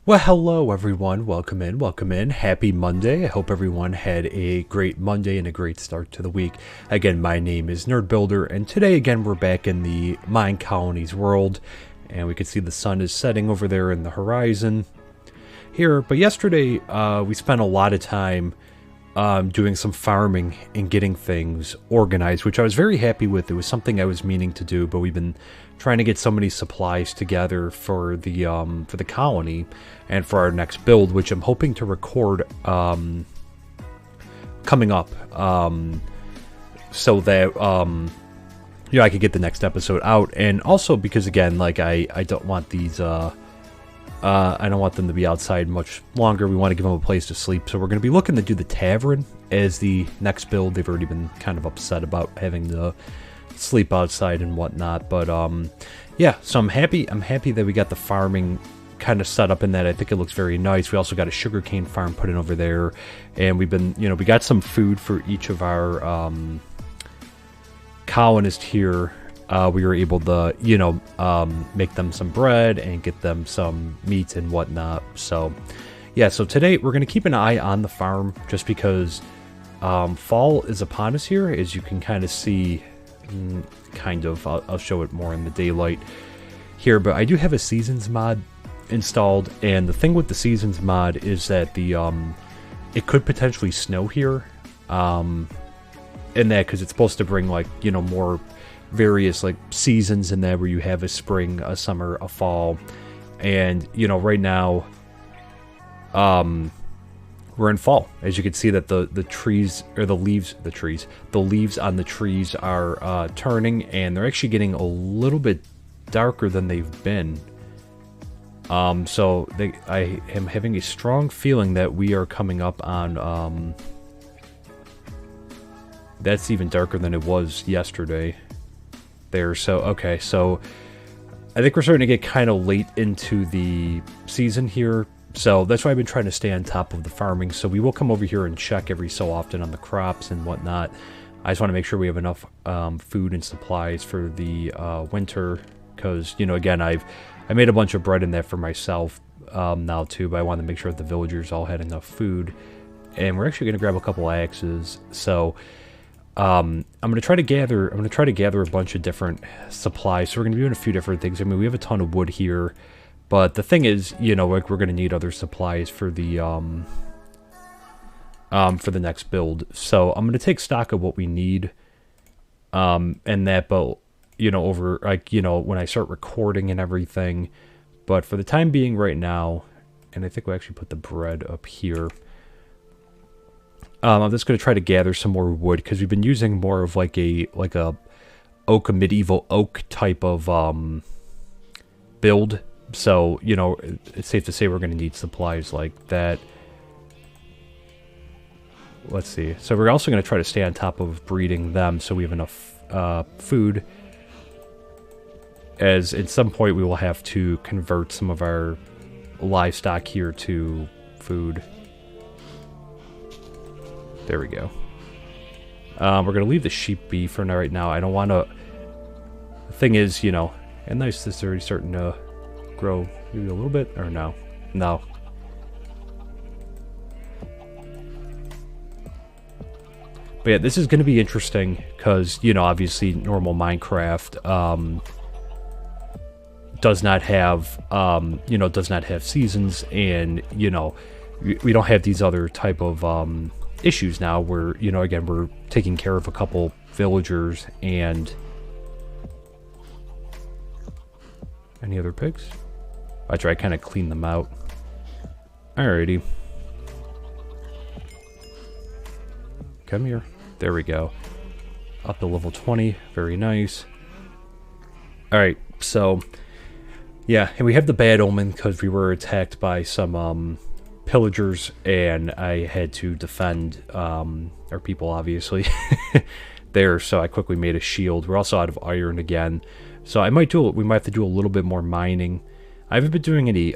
Well, hello everyone. Welcome in. Welcome in. Happy Monday. I hope everyone had a great Monday and a great start to the week. Again, my name is Nerd Builder, and today again we're back in the MineColonies world, and we can see the sun is setting over there in the horizon here. But yesterday we spent a lot of time doing some farming and getting things organized, which I was very happy with. It was something I was meaning to do, but we've been trying to get so many supplies together for the colony and for our next build, which I'm hoping to record coming up, so that I could get the next episode out, and also because again, like I don't want these I don't want them to be outside much longer. We want to give them a place to sleep. So we're going to be looking to do the tavern as the next build. They've already been kind of upset about having to sleep outside and whatnot. But yeah, so I'm happy that we got the farming kind of set up in that. I think it looks very nice. We also got a sugarcane farm put in over there. And we've been, we got some food for each of our colonists here. We were able to, make them some bread and get them some meat and whatnot. So, yeah, so today we're going to keep an eye on the farm just because fall is upon us here, as you can kind of see, I'll show it more in the daylight here. But I do have a seasons mod installed, and the thing with the seasons mod is that it could potentially snow here in that, because it's supposed to bring, more various seasons in there, where you have a spring, a summer, a fall, and right now we're in fall. As you can see that the trees, or the leaves on the trees are turning, and they're actually getting a little bit darker than they've been. So I am having a strong feeling that we are coming up on that's even darker than it was yesterday there. So okay, so I think we're starting to get kind of late into the season here, so that's why I've been trying to stay on top of the farming. So we will come over here and check every so often on the crops and whatnot. I just want to make sure we have enough food and supplies for the winter, because again, I made a bunch of bread in there for myself now too, but I want to make sure that the villagers all had enough food. And we're actually going to grab a couple axes. So I'm going to try to gather a bunch of different supplies. So we're going to be doing a few different things. I mean, we have a ton of wood here, but the thing is, we're going to need other supplies for the next build. So I'm going to take stock of what we need, and that, but over when I start recording and everything. But for the time being right now, and I think we'll actually put the bread up here. I'm just going to try to gather some more wood, because we've been using more of a medieval oak type of build. So, it's safe to say we're going to need supplies like that. Let's see. So we're also going to try to stay on top of breeding them so we have enough food, as at some point we will have to convert some of our livestock here to food. There we go. We're going to leave the sheep be for now. Right now, I don't want to... The thing is, and nice, this is already starting to grow maybe a little bit, or no? No. But yeah, this is going to be interesting, because, obviously normal Minecraft does not have seasons, and, we don't have these other type of issues now, where again, we're taking care of a couple villagers. And any other pigs? I try to kind of clean them out. Alrighty, come here. There we go, up to level 20. Very nice. Alright, so yeah, and we have the bad omen because we were attacked by some pillagers, and I had to defend our people, obviously, there. So I quickly made a shield. We're also out of iron again, so we might have to do a little bit more mining. I haven't been doing any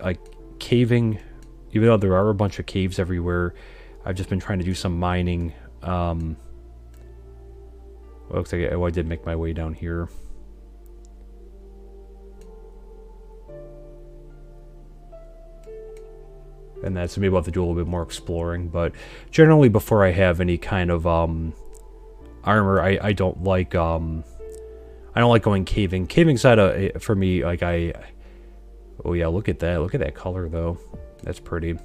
caving, even though there are a bunch of caves everywhere. I've just been trying to do some mining. Looks like I did make my way down here. and that, so maybe we'll have to do a little bit more exploring. But generally, before I have any kind of armor, I don't like going caving. Caving's not for me. Like oh yeah, look at that color though. That's pretty.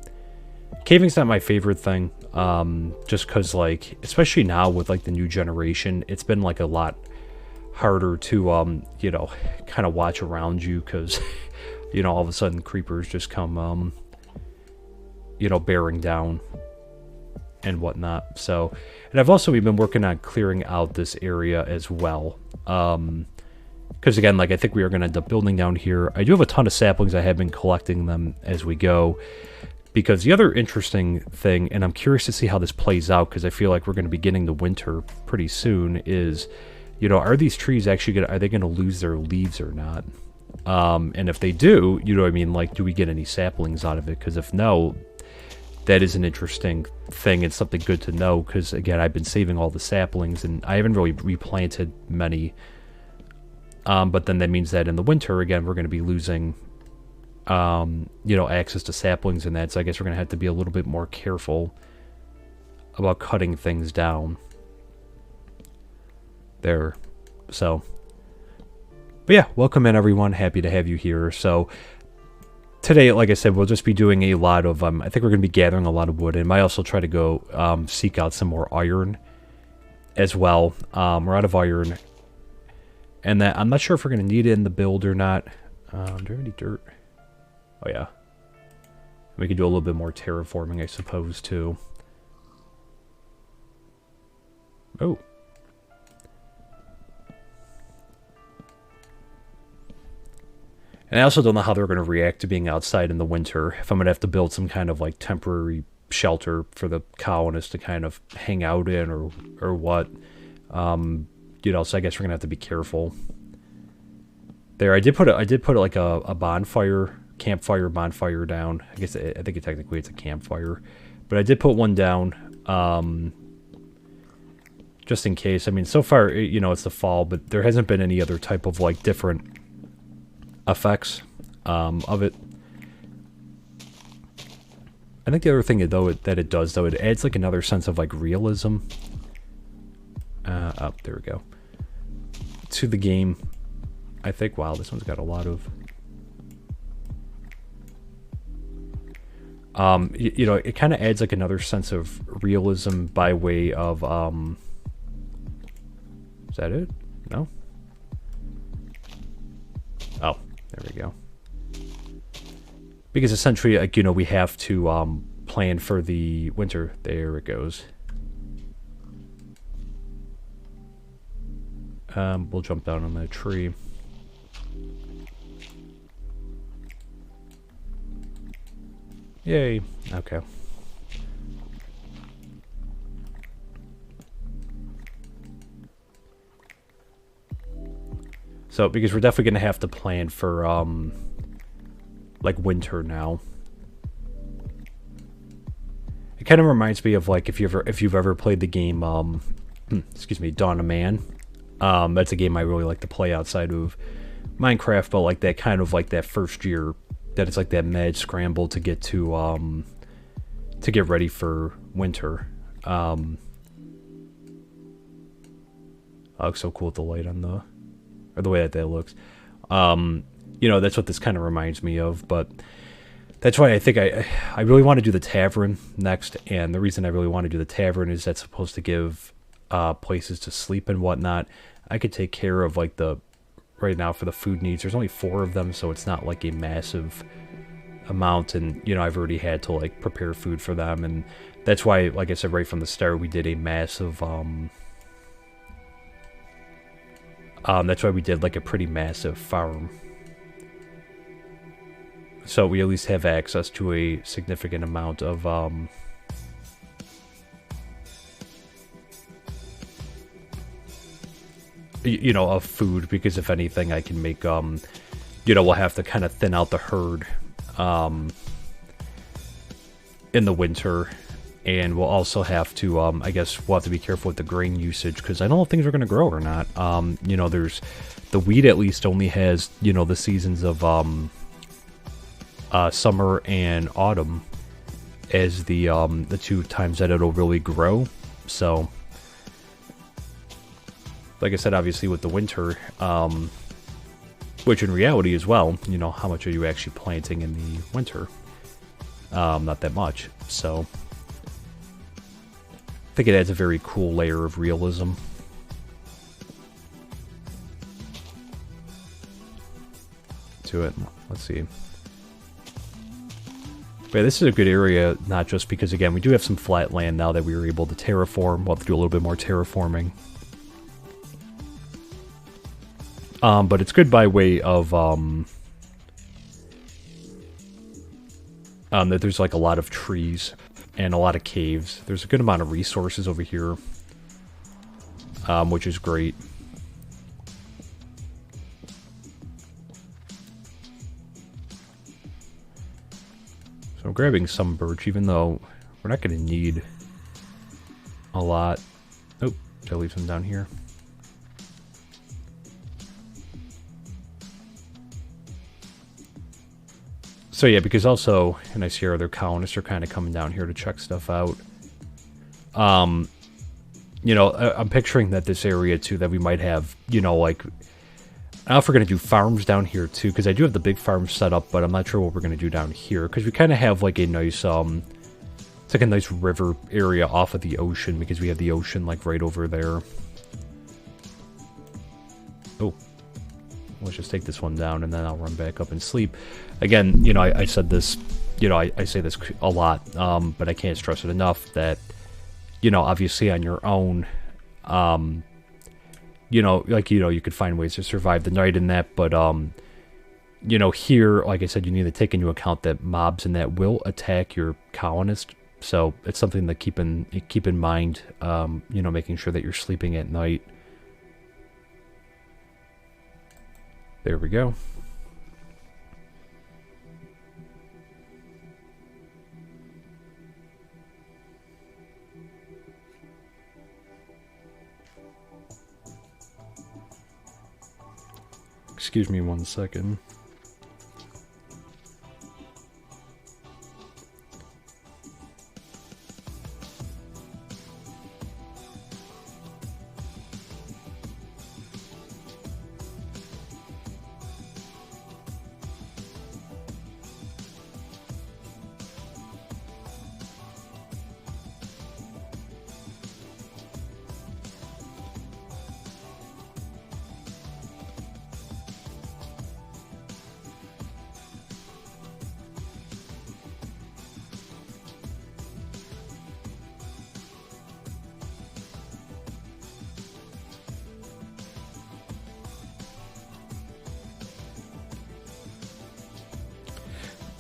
Caving's not my favorite thing. Just because, like, especially now with like the new generation, it's been like a lot harder to you know, kind of watch around you, because you know, all of a sudden creepers just come you know, bearing down and whatnot. So, and I've also been working on clearing out this area as well, because again, like, I think we are going to end up building down here. I do have a ton of saplings. I have been collecting them as we go, because the other interesting thing, and I'm curious to see how this plays out, because I feel like we're going to be getting the winter pretty soon, is, you know, are these trees actually are they going to lose their leaves or not? And if they do, you know what I mean, like, do we get any saplings out of it? Because if no, that is an interesting thing. It's something good to know, because again, I've been saving all the saplings and I haven't really replanted many. But then that means that in the winter, again, we're going to be losing, you know, access to saplings and that. So I guess we're going to have to be a little bit more careful about cutting things down there. So, but yeah, welcome in everyone. Happy to have you here. So today, like I said, we'll just be doing a lot of, I think we're going to be gathering a lot of wood, and might also try to go seek out some more iron as well. We're out of iron, and that I'm not sure if we're going to need it in the build or not. Do we have any dirt? Oh yeah. We could do a little bit more terraforming, I suppose, too. Oh. And I also don't know how they're going to react to being outside in the winter. If I'm going to have to build some kind of like temporary shelter for the colonists to kind of hang out in, or what. You know, so I guess we're going to have to be careful. There, I did put like a bonfire, campfire bonfire down. I guess I think technically it's a campfire, but I did put one down just in case. I mean, so far, you know, it's the fall, but there hasn't been any other type of like different effects of it. I think the other thing though that it does, though, it adds like another sense of like realism. Oh, there we go. To the game, I think. Wow, this one's got a lot of. You know, it kind of adds like another sense of realism by way of. Is that it? No. Oh, there we go. Because essentially, like, you know, we have to plan for the winter. There it goes. We'll jump down on that tree. Yay. Okay. So, because we're definitely going to have to plan for, like, winter now. It kind of reminds me of, like, if you've ever played the game, excuse me, Dawn of Man. That's a game I really like to play outside of Minecraft, but, like, that kind of, like, that first year, that it's, like, that mad scramble to get ready for winter. That looks so cool with the light on the... or the way that looks. You know, that's what this kind of reminds me of, but that's why I think I really want to do the tavern next, and the reason I really want to do the tavern is that's supposed to give places to sleep and whatnot. I could take care of, like, right now for the food needs, there's only 4 of them, so it's not like a massive amount, and, you know, I've already had to, like, prepare food for them, and that's why, like I said right from the start, we did a massive, that's why we did, like, a pretty massive farm. So we at least have access to a significant amount of, you know, of food, because if anything, I can make, you know, we'll have to kind of thin out the herd, in the winter. And we'll also have to, I guess we'll have to be careful with the grain usage, because I don't know if things are going to grow or not. You know, there's, the wheat at least only has, you know, the seasons of, summer and autumn. as the 2 times that it'll really grow. So, like I said, obviously with the winter, which in reality as well, you know, how much are you actually planting in the winter? Not that much. So, I think it adds a very cool layer of realism. To it. Let's see. But this is a good area, not just because, again, we do have some flat land now that we were able to terraform. We'll have to do a little bit more terraforming. But it's good by way of that there's like a lot of trees and a lot of caves. There's a good amount of resources over here, which is great. So I'm grabbing some birch, even though we're not going to need a lot. Oh, did I leave some down here? So yeah, because also, and I see our other colonists are kind of coming down here to check stuff out. You know, I'm picturing that this area too, that we might have, you know, like, I don't know if we're going to do farms down here too, because I do have the big farm set up, but I'm not sure what we're going to do down here, because we kind of have like a nice, it's like a nice river area off of the ocean, because we have the ocean like right over there. Oh, let's just take this one down, and then I'll run back up and sleep. Again, you know, I said this, you know, I say this a lot, but I can't stress it enough that, you know, obviously on your own, you know, like, you know, you could find ways to survive the night in that, but, you know, here, like I said, you need to take into account that mobs and that will attack your colonist, so it's something to keep in mind, you know, making sure that you're sleeping at night. There we go. Excuse me 1 second.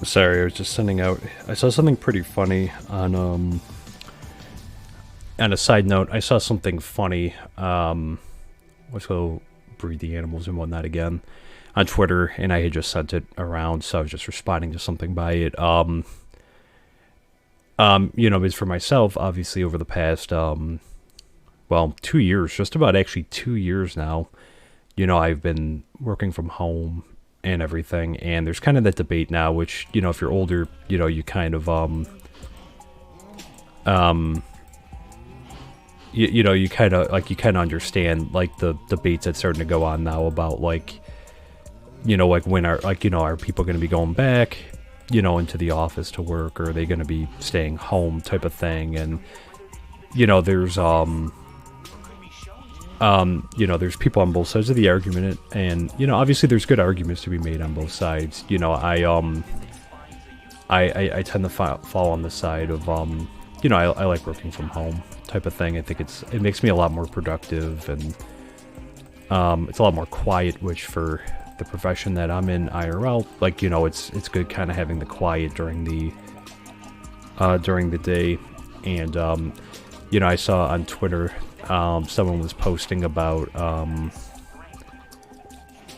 Sorry, I was just sending out. I saw something pretty funny on a side note. I saw something funny. Let's go breed the animals and whatnot again on Twitter, and I had just sent it around, so I was just responding to something by it. You know, it's for myself, obviously, over the past well, 2 years, just about actually 2 years now. You know, I've been working from home and everything, and there's kind of that debate now, which, you know, if you're older, you know, you kind of you know, you kind of understand like the debates that's starting to go on now about, like, you know, like when are, like, you know, are people going to be going back, you know, into the office to work, or are they going to be staying home, type of thing. And, you know, there's you know, there's people on both sides of the argument, and, you know, obviously there's good arguments to be made on both sides. You know, I tend to fall on the side of, you know, I like working from home, type of thing. I think it makes me a lot more productive, and it's a lot more quiet, which for the profession that I'm in, IRL, like, you know, it's good kind of having the quiet during the day. And you know, I saw on Twitter, someone was posting about,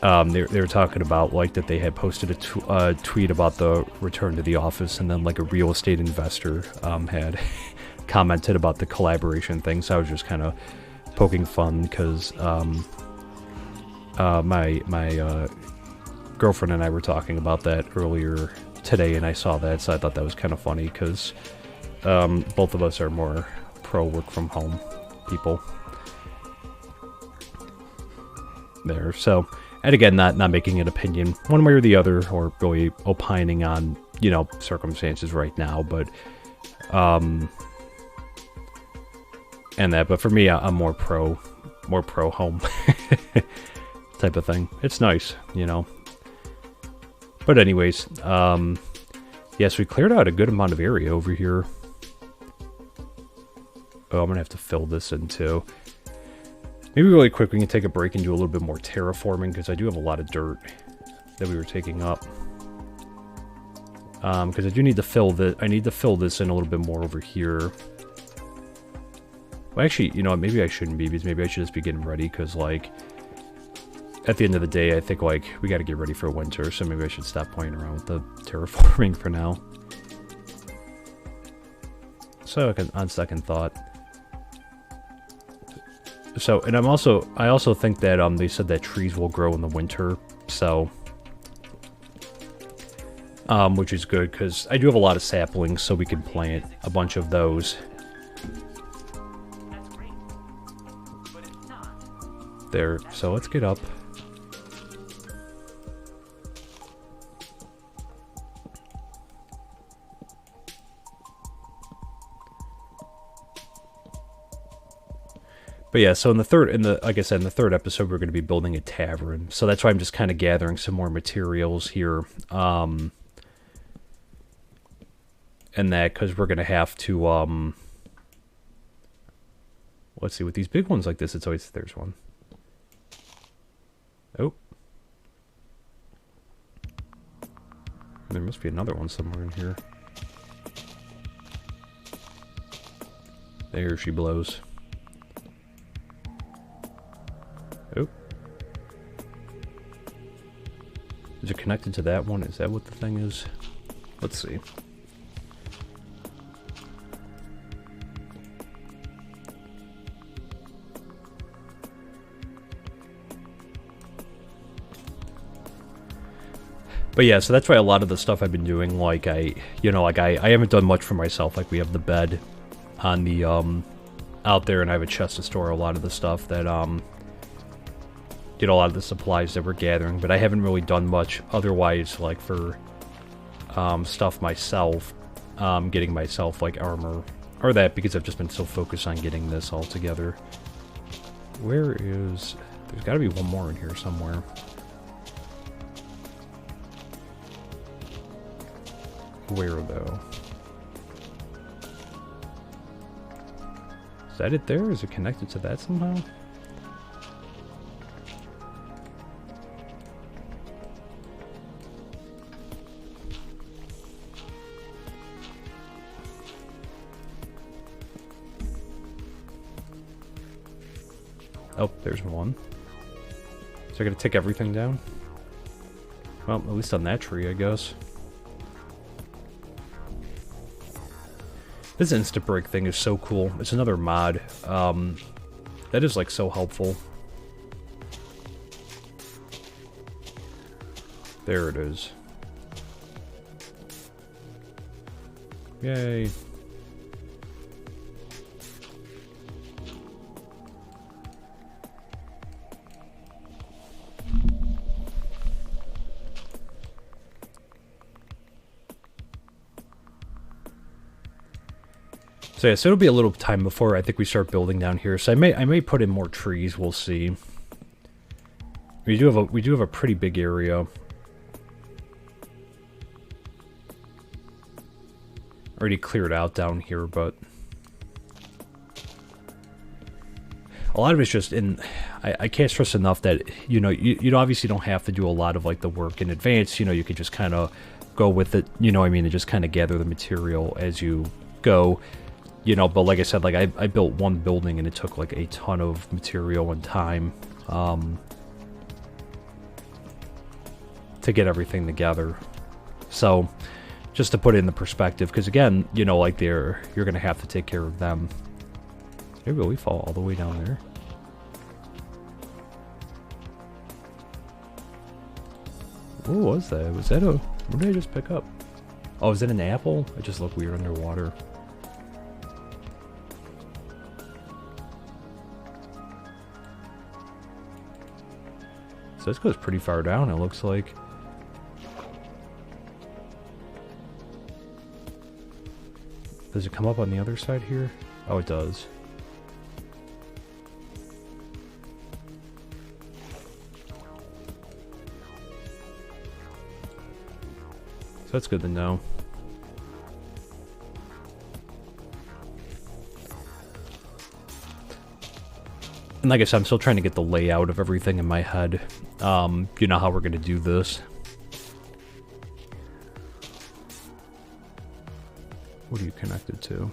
they were talking about, like, that they had posted a tweet about the return to the office, and then, like, a real estate investor had commented about the collaboration thing. So I was just kind of poking fun, because my girlfriend and I were talking about that earlier today, and I saw that, so I thought that was kind of funny, because, both of us are more pro work from home people. There, so, and again, not making an opinion one way or the other, or really opining on, you know, circumstances right now, but, and that, but for me, I'm more pro home type of thing. It's nice, you know. But anyways, yes, we cleared out a good amount of area over here. Oh, I'm gonna have to fill this in too. Maybe really quick we can take a break and do a little bit more terraforming, because I do have a lot of dirt that we were taking up. Because I do need to fill this. I need to fill this in a little bit more over here. Well, actually, you know what? Maybe I shouldn't be, because maybe I should just be getting ready. Because like, at the end of the day, I think like we got to get ready for winter. So maybe I should stop playing around with the terraforming for now. So on second thought. So, and I also think that they said that trees will grow in the winter, so which is good, because I do have a lot of saplings, so we can plant a bunch of those. There, so let's get up. But yeah, so like I said, in the third episode, we're going to be building a tavern. So that's why I'm just kind of gathering some more materials here. And that, because we're going to have to, let's see, with these big ones like this, it's always, there's one. Oh. There must be another one somewhere in here. There she blows. Oh. Is it connected to that one? Is that what the thing is? Let's see. But yeah, so that's why a lot of the stuff I've been doing, like I haven't done much for myself. Like we have the bed on the out there, and I have a chest to store a lot of the stuff that a lot of the supplies that we're gathering, but I haven't really done much otherwise, like for stuff myself, getting myself like armor or that, because I've just been so focused on getting this all together. Where is, there's got to be one more in here somewhere. Where though? Is that it there? Is it connected to that somehow? Oh, there's one. So I gotta take everything down? Well, at least on that tree, I guess. This instant break thing is so cool. It's another mod. That is like so helpful. There it is. Yay. So yeah, so it'll be a little time before I think we start building down here. So I may put in more trees. We'll see. We do have a pretty big area. Already cleared out down here, but a lot of it's just in. I can't stress enough that you obviously don't have to do a lot of like the work in advance. You could just kind of go with it. You know what I mean? And just kind of gather the material as you go. But like I said, like I built one building and it took like a ton of material and time to get everything together. So just to put it in the perspective, because again, like you're gonna have to take care of them. Maybe we fall all the way down there. What was that? Was that what did I just pick up? Oh, is it an apple? It just looked weird underwater. So this goes pretty far down, it looks like. Does it come up on the other side here? Oh, it does. So that's good to know. And like I said, I'm still trying to get the layout of everything in my head. You know how we're going to do this. What are you connected to?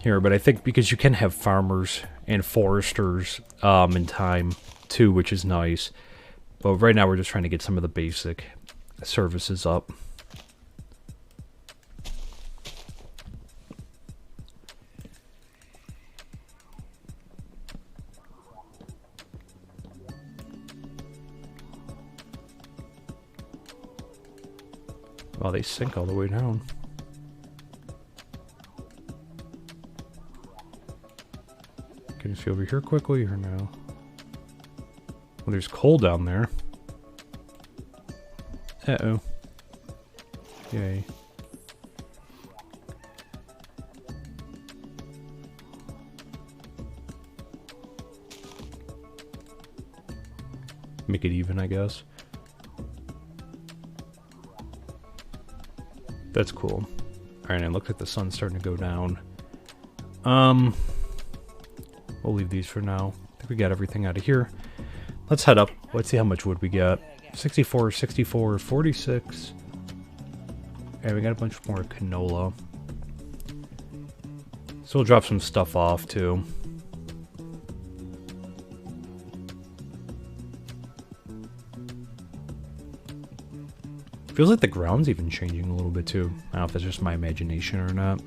Here, but I think because you can have farmers and foresters in time too, which is nice. But right now we're just trying to get some of the basic services up. Wow, they sink all the way down. Can you see over here quickly or no? Well, there's coal down there. Uh-oh. Yay. Make it even, I guess. That's cool. Alright, and it looks like the sun's starting to go down. We'll leave these for now. I think we got everything out of here. Let's head up. Let's see how much wood we got. 64, 64, 46. And we got a bunch more canola. So we'll drop some stuff off too. Feels like the ground's even changing a little bit too. I don't know if that's just my imagination or not.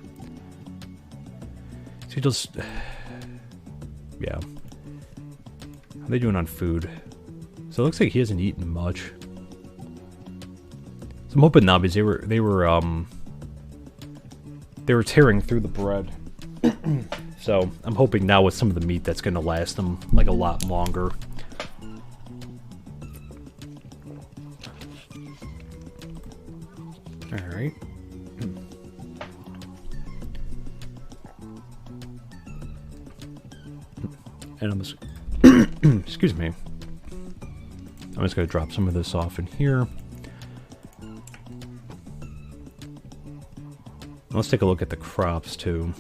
So he does... Yeah. How are they doing on food? So it looks like he hasn't eaten much. So I'm hoping now because they were tearing through the bread. So I'm hoping now with some of the meat that's gonna last them like a lot longer. Alright. And I'm just... Excuse me. I'm just going to drop some of this off in here. Let's take a look at the crops, too.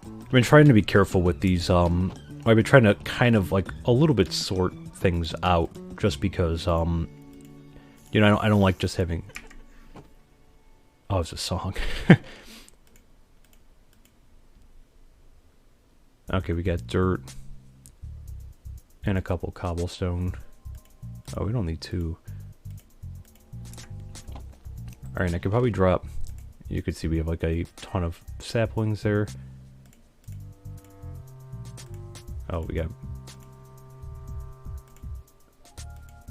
I've been trying to be careful with these, I've been trying to kind of, like, a little bit sort things out, just because, you know, I don't like just having... Oh, it's a song. Okay, we got dirt. And a couple cobblestone. Oh, we don't need two. Alright, I could probably drop... You could see we have like a ton of saplings there. Oh, we got...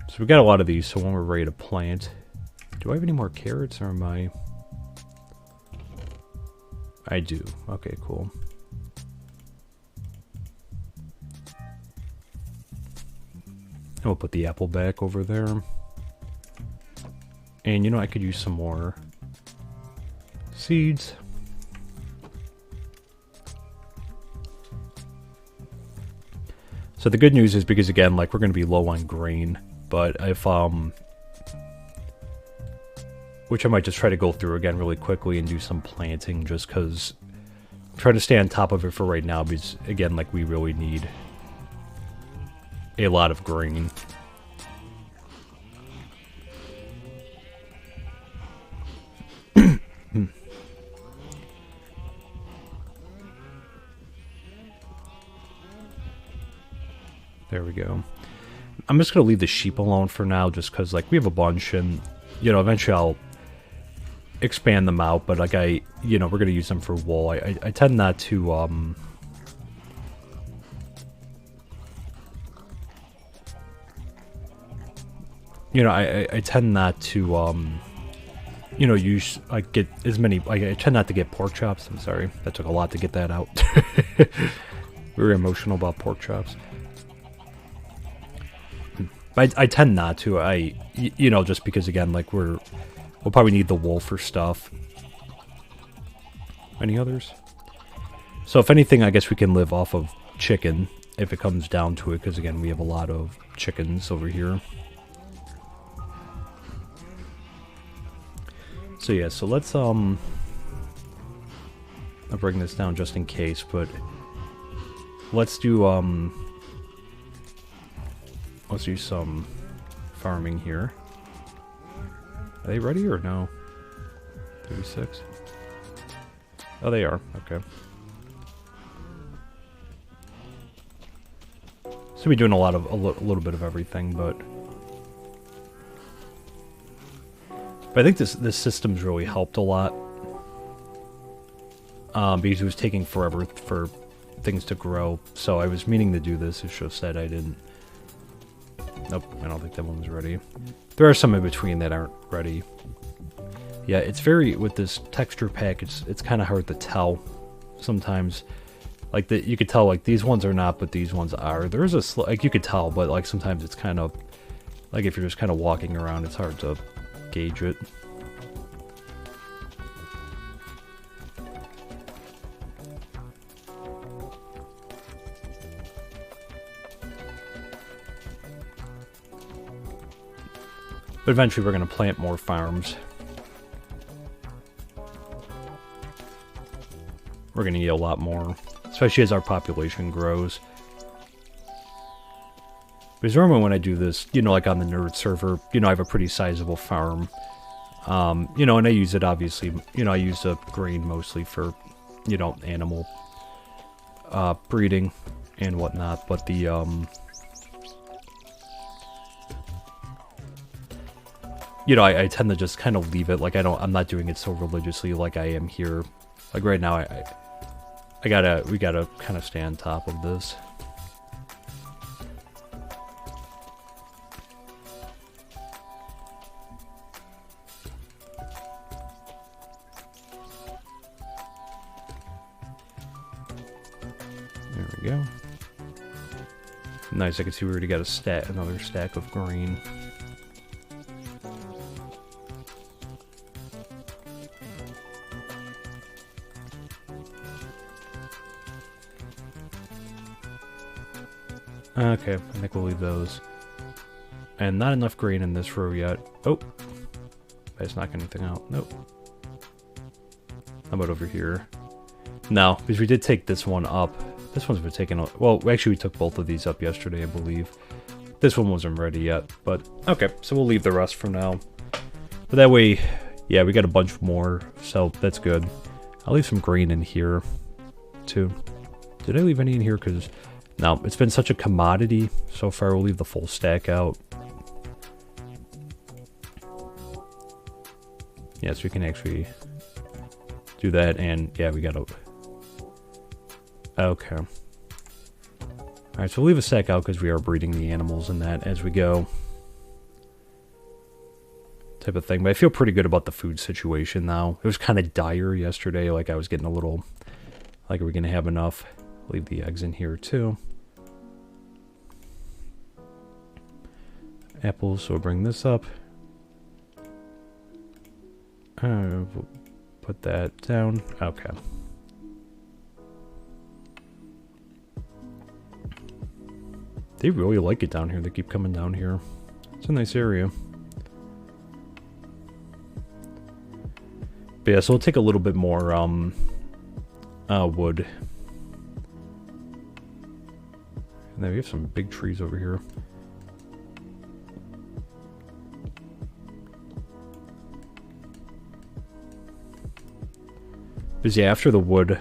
So we got a lot of these, so when we're ready to plant... Do I have any more carrots, or am I... I do. Okay, cool. And we'll put the apple back over there. And you know, I could use some more seeds. So the good news is, because again, like, we're going to be low on grain, but if, which I might just try to go through again really quickly and do some planting, just because I'm trying to stay on top of it for right now, because again, like, we really need a lot of grain. There we go. I'm just going to leave the sheep alone for now, just because, like, we have a bunch, and, you know, eventually I'll expand them out, but, like, you know, we're going to use them for wool. I tend not to, you know, I tend not to, you know, I get as many, I tend not to get pork chops. I'm sorry, that took a lot to get that out. Very emotional about pork chops. But I tend not to, you know, just because, again, like, we'll probably need the wool for stuff. Any others? So if anything, I guess we can live off of chicken if it comes down to it, because, again, we have a lot of chickens over here. So yeah, so let's I'll bring this down just in case, but let's do some farming here. Are they ready or no? 36. Oh, they are. Okay. So we're doing a little bit of everything, but I think this system's really helped a lot, because it was taking forever for things to grow. So I was meaning to do this. It's just that I didn't. Nope, I don't think that one's ready. There are some in between that aren't ready. Yeah, it's very, with this texture pack, it's kind of hard to tell sometimes. Like, you could tell, like, these ones are not, but these ones are. There's a, like, you could tell, but, like, sometimes it's kind of, like, if you're just kind of walking around, it's hard to gauge it. But eventually we're going to plant more farms. We're going to need a lot more, especially as our population grows. Because normally when I do this, you know, like on the nerd server, you know, I have a pretty sizable farm. You know, and I use it, obviously, you know, I use the grain mostly for, you know, animal breeding and whatnot, but the, you know, I tend to just kind of leave it, like, I'm not doing it so religiously like I am here. Like, right now, we gotta kind of stay on top of this. There we go. Nice, I can see we already got another stack of green. Okay, I think we'll leave those. And not enough grain in this row yet. Oh! That's not getting anything out. Nope. How about over here? No, because we did take this one up. This one's been taken up. Well, actually we took both of these up yesterday, I believe. This one wasn't ready yet, but okay, so we'll leave the rest for now. But that way, yeah, we got a bunch more, so that's good. I'll leave some grain in here, too. Did I leave any in here? Because, no, it's been such a commodity so far. We'll leave the full stack out. Yeah, so we can actually do that, and yeah, we gotta... Okay. Alright, so we'll leave a stack out because we are breeding the animals and that as we go. Type of thing, but I feel pretty good about the food situation now. It was kind of dire yesterday, like I was getting a little... Like, are we gonna have enough? Leave the eggs in here, too. Apples, so we'll bring this up. We'll put that down. Okay. They really like it down here. They keep coming down here. It's a nice area. But yeah, so we'll take a little bit more wood. And then we have some big trees over here. But yeah, after the wood,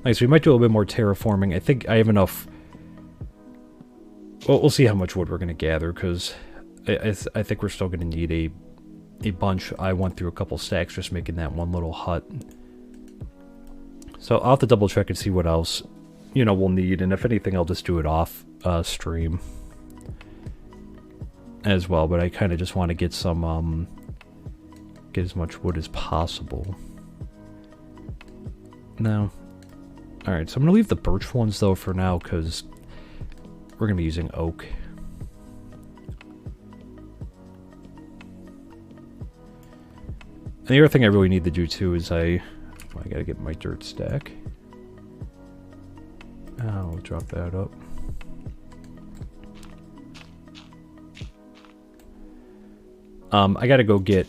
nice. We might do a little bit more terraforming. I think I have enough. Well, we'll see how much wood we're going to gather, because I think we're still going to need a bunch. I went through a couple stacks just making that one little hut. So I'll have to double check and see what else, you know, we'll need. And if anything, I'll just do it off stream as well. But I kind of just want to get some get as much wood as possible. No. Alright, so I'm going to leave the birch ones, though, for now, because we're going to be using oak. And the other thing I really need to do, too, is I got to get my dirt stack. I'll drop that up. I got to go get...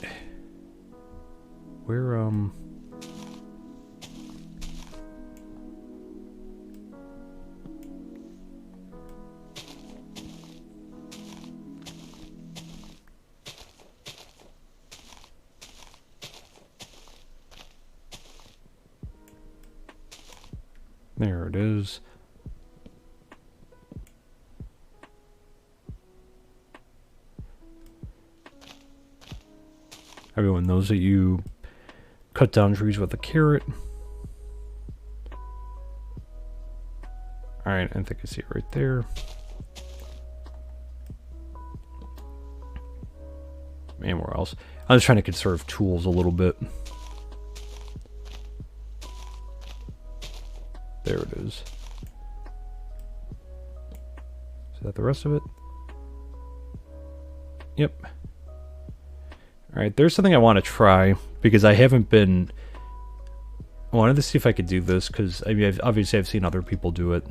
Where, There it is. Everyone knows that you cut down trees with a carrot. Alright, I think I see it right there. And where else? I was trying to conserve tools a little bit. There it is. Is that the rest of it? Yep. Alright, there's something I want to try, because I haven't been... I wanted to see if I could do this, because, I mean, obviously I've seen other people do it.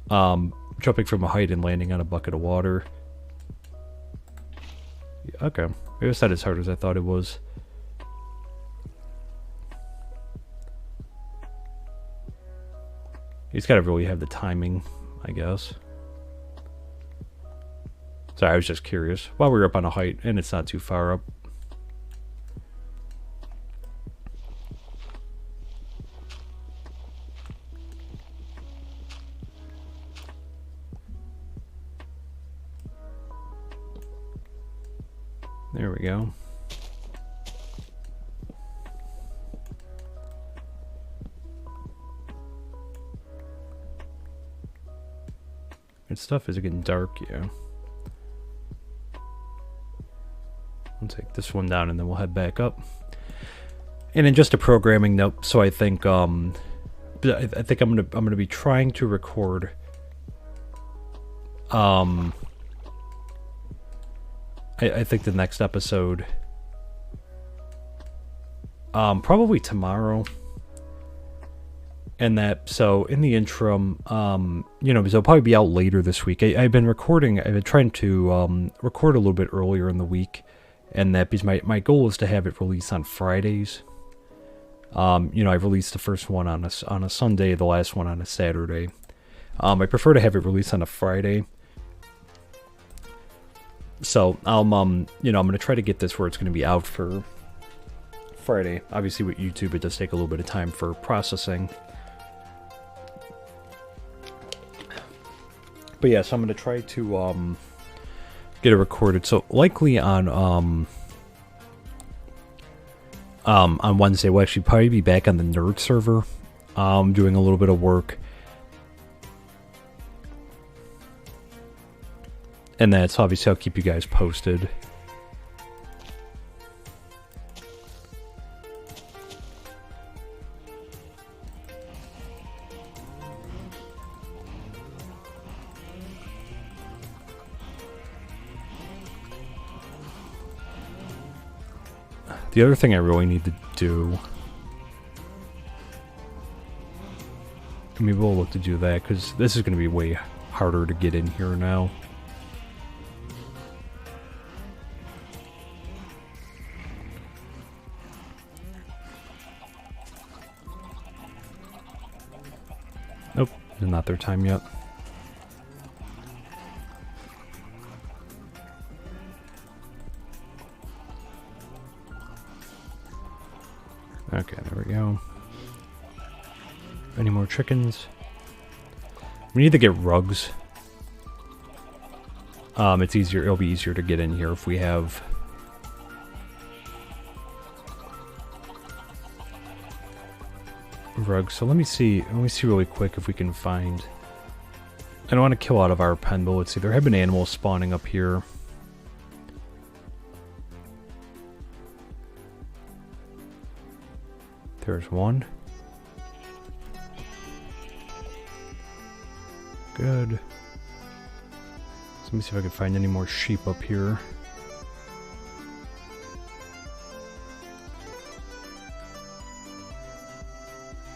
Jumping from a height and landing on a bucket of water. Yeah, okay. Maybe it's not as hard as I thought it was. You just gotta really have the timing, I guess. Sorry, I was just curious. While we were up on a height, and it's not too far up. There we go. Good stuff. Is it getting dark? Yeah. I'll take this one down and then we'll head back up. And then just a programming note, so I think I think I'm gonna be trying to record I think the next episode probably tomorrow. And that, so in the interim, you know, because it'll probably be out later this week. I've been trying to record a little bit earlier in the week, and that because my goal is to have it released on Fridays. You know, I've released the first one on a Sunday, the last one on a Saturday. I prefer to have it released on a Friday. So, you know, I'm gonna try to get this where it's gonna be out for Friday. Obviously, with YouTube, it does take a little bit of time for processing. But yeah, so I'm going to try to get it recorded. So likely on Wednesday, we'll actually probably be back on the Nerd server, doing a little bit of work. And that's obviously I'll keep you guys posted. The other thing I really need to do, maybe we'll look to do that, because this is going to be way harder to get in here now. Nope, it's not their time yet. Okay, there we go. Any more chickens? We need to get rugs. It's easier. It'll be easier to get in here if we have rugs. So let me see really quick if we can find. I don't want to kill out of our pen, but let's see. There have been animals spawning up here. There's one. Good. Let me see if I can find any more sheep up here.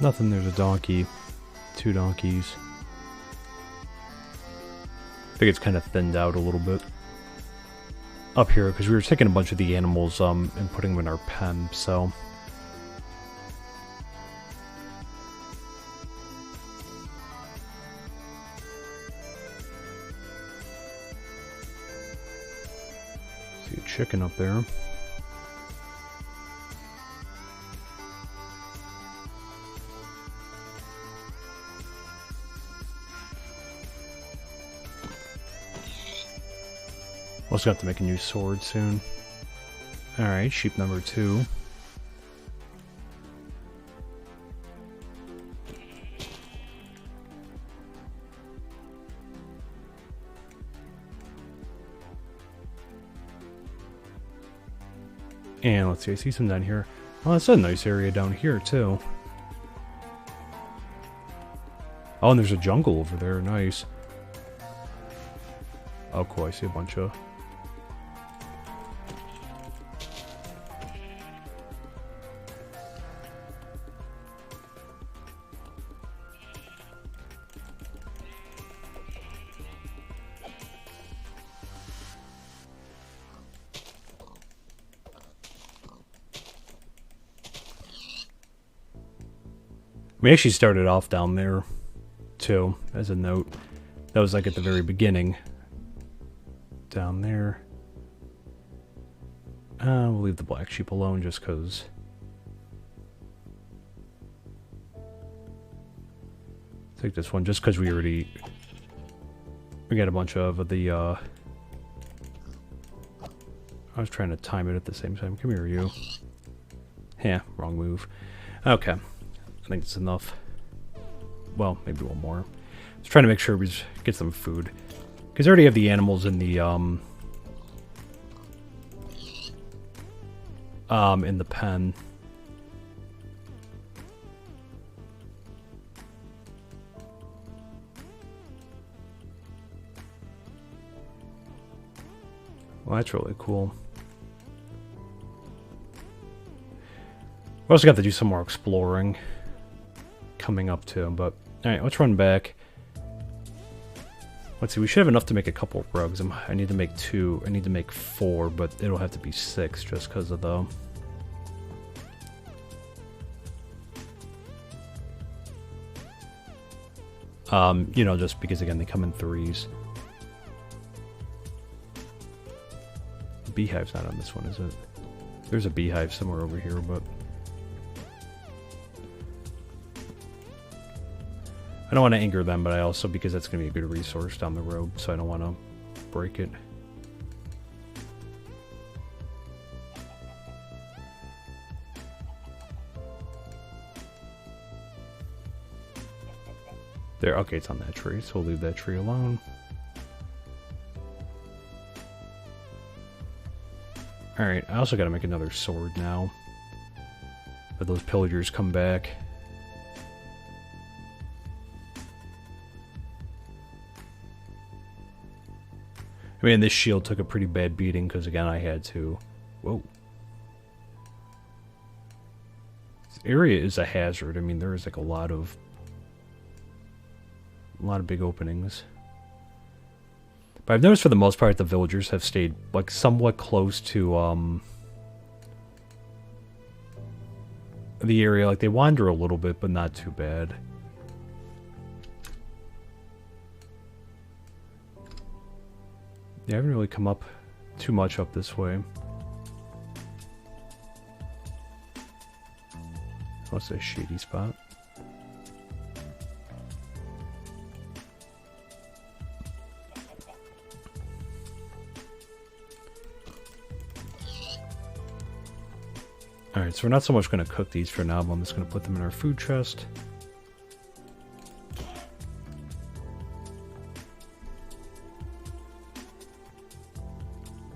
Nothing, there's a donkey. 2 donkeys. I think it's kind of thinned out a little bit. Up here, because we were taking a bunch of the animals and putting them in our pen, so... See a chicken up there. Also have to make a new sword soon. Alright, sheep number 2. And let's see, I see some down here. Oh, that's a nice area down here too. Oh, and there's a jungle over there, nice. Oh cool, I see a bunch of... We actually started off down there, too, as a note. That was like at the very beginning. Down there. We'll leave the black sheep alone just because... Take this one, just because we already... We got a bunch of the, I was trying to time it at the same time. Come here, you. Yeah, wrong move. Okay. I think it's enough. Well, maybe one more. Just trying to make sure we just get some food. Because I already have the animals in the, in the pen. Well, that's really cool. We also got to do some more exploring coming up to, but alright, let's run back. Let's see, we should have enough to make a couple rugs. I need to make 2. I need to make 4, but it'll have to be 6 just because of the... you know, just because, again, they come in 3s. The beehive's not on this one, is it? There's a beehive somewhere over here, but... I don't want to anger them, but I also, because that's going to be a good resource down the road, so I don't want to break it. There, okay, it's on that tree, so we'll leave that tree alone. Alright, I also got to make another sword now. But those pillagers come back. I mean, this shield took a pretty bad beating because, again, I had to... Whoa. This area is a hazard. I mean, there is, like, a lot of big openings. But I've noticed for the most part the villagers have stayed, like, somewhat close to, the area. Like, they wander a little bit, but not too bad. Yeah, I haven't really come up too much up this way. What's a shady spot? Alright, so we're not so much going to cook these for now, but I'm just going to put them in our food chest.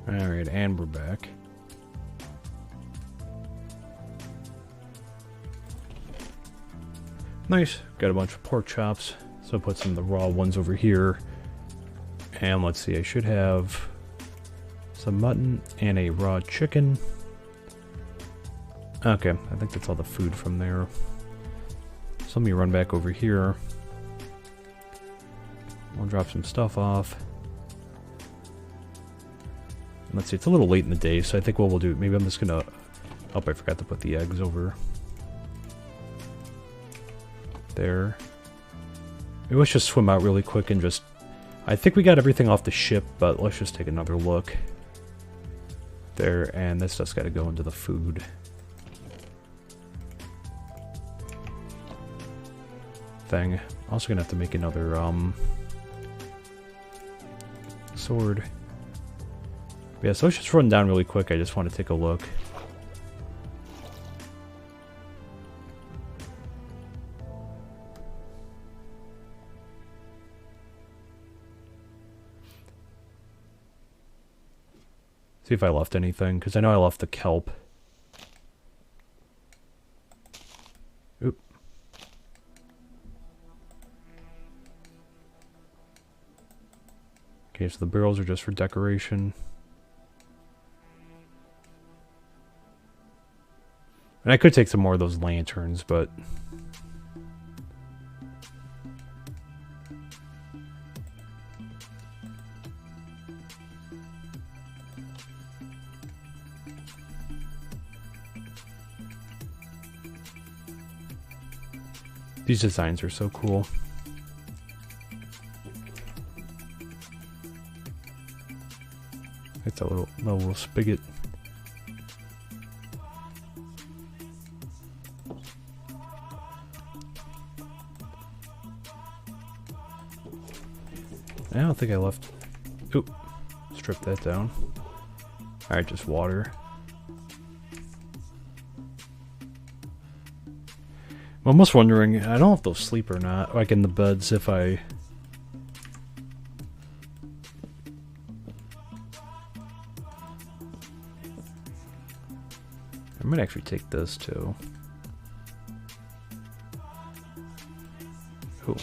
Alright, and we're back. Nice. Got a bunch of pork chops. So put some of the raw ones over here. And let's see, I should have some mutton and a raw chicken. Okay, I think that's all the food from there. So let me run back over here. We'll drop some stuff off. Let's see, it's a little late in the day, so I think what we'll do, maybe I'm just gonna... Oh, I forgot to put the eggs over there. Maybe let's just swim out really quick and just... I think we got everything off the ship, but let's just take another look. There, and this just gotta go into the food. Thing. Also gonna have to make another, sword. Yeah, so let's just run down really quick. I just want to take a look. See if I left anything, because I know I left the kelp. Oop. Okay, so the barrels are just for decoration. And I could take some more of those lanterns, but... These designs are so cool. It's a little spigot. I don't think I left... Oop. Strip that down. Alright, just water. I'm almost wondering, I don't know if they'll sleep or not, like in the beds, if I... I might actually take this too. Ooh.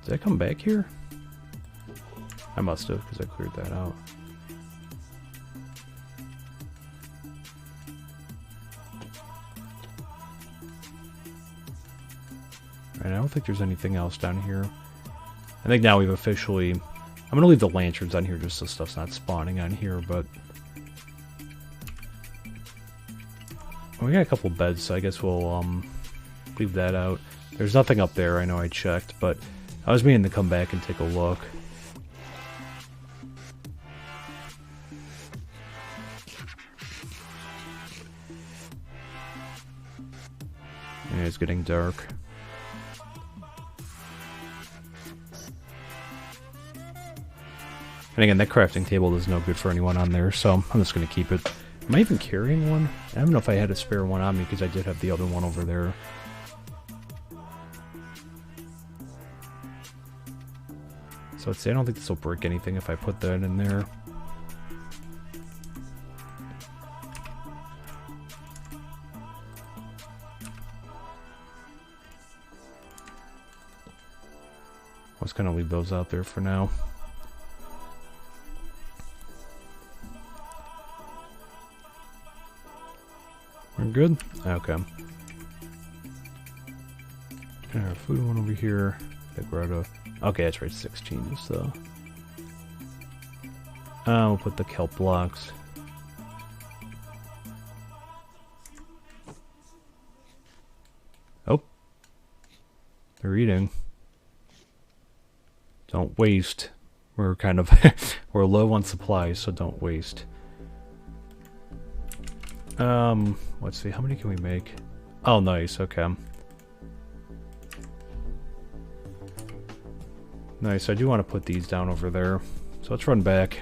Did I come back here? I must have, because I cleared that out. Alright, I don't think there's anything else down here. I think now we've officially... I'm going to leave the lanterns on here just so stuff's not spawning on here, but... We got a couple beds, so I guess we'll leave that out. There's nothing up there, I know I checked, but I was meaning to come back and take a look. Yeah, it's getting dark. And again, that crafting table is no good for anyone on there, so I'm just going to keep it. Am I even carrying one? I don't know if I had a spare one on me, because I did have the other one over there. So let's see, I don't think this will break anything if I put that in there. Let's kind of leave those out there for now. We're good? Okay. Our food one over here. I think we're out of... Okay, that's right, 16, so... we'll put the kelp blocks. Oh. They're eating. Don't waste. We're kind of... we're low on supplies, so don't waste. Let's see, how many can we make? Oh, nice, okay. Nice, I do want to put these down over there. So let's run back.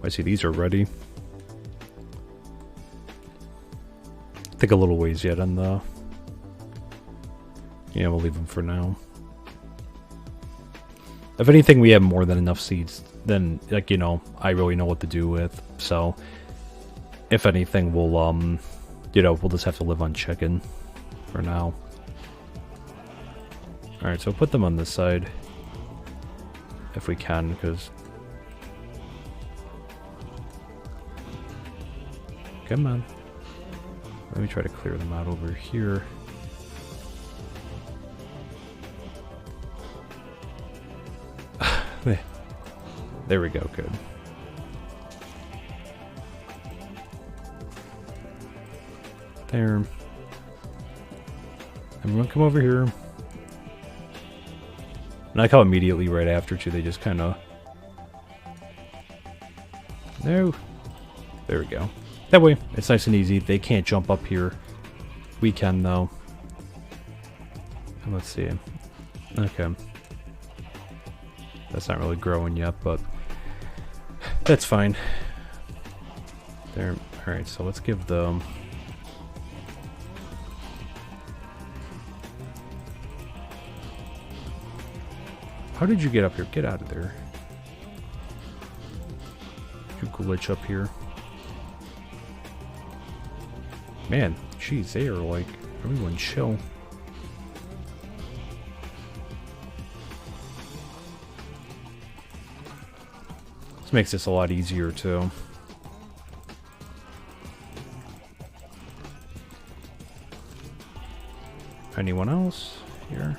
I see these are ready. I think a little ways yet on the... Yeah, we'll leave them for now. If anything, we have more than enough seeds then, like, you know, I really know what to do with. So, if anything, we'll, you know, we'll just have to live on chicken for now. Alright, so put them on this side. If we can, because... Come on. Let me try to clear them out over here. There we go, good. There. Everyone come over here. And I come immediately right after, too. They just kind of... No. There we go. That way, it's nice and easy. They can't jump up here. We can, though. And let's see. Okay. That's not really growing yet, but... That's fine. There. Alright, so let's give them... How did you get up here? Get out of there. You glitch up here. Man, geez, they are like... Everyone chill. This makes this a lot easier, too. Anyone else here?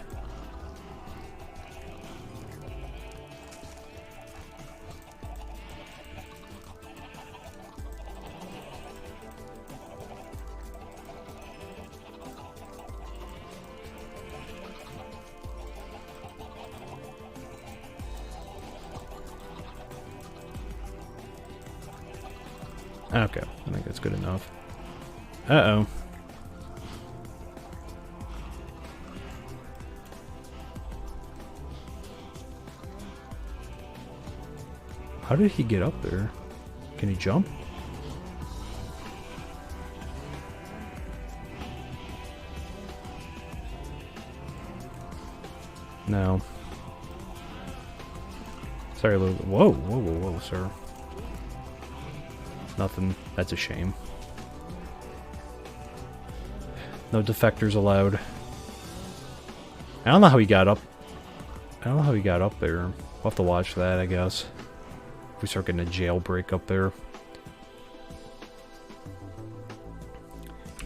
Okay, I think that's good enough. Uh-oh. How did he get up there? Can he jump? No. Sorry, a little... Whoa, whoa, whoa, whoa, sir. Nothing. That's a shame. No defectors allowed. I don't know how he got up. I don't know how he got up there. We'll have to watch that, I guess. If we start getting a jailbreak up there.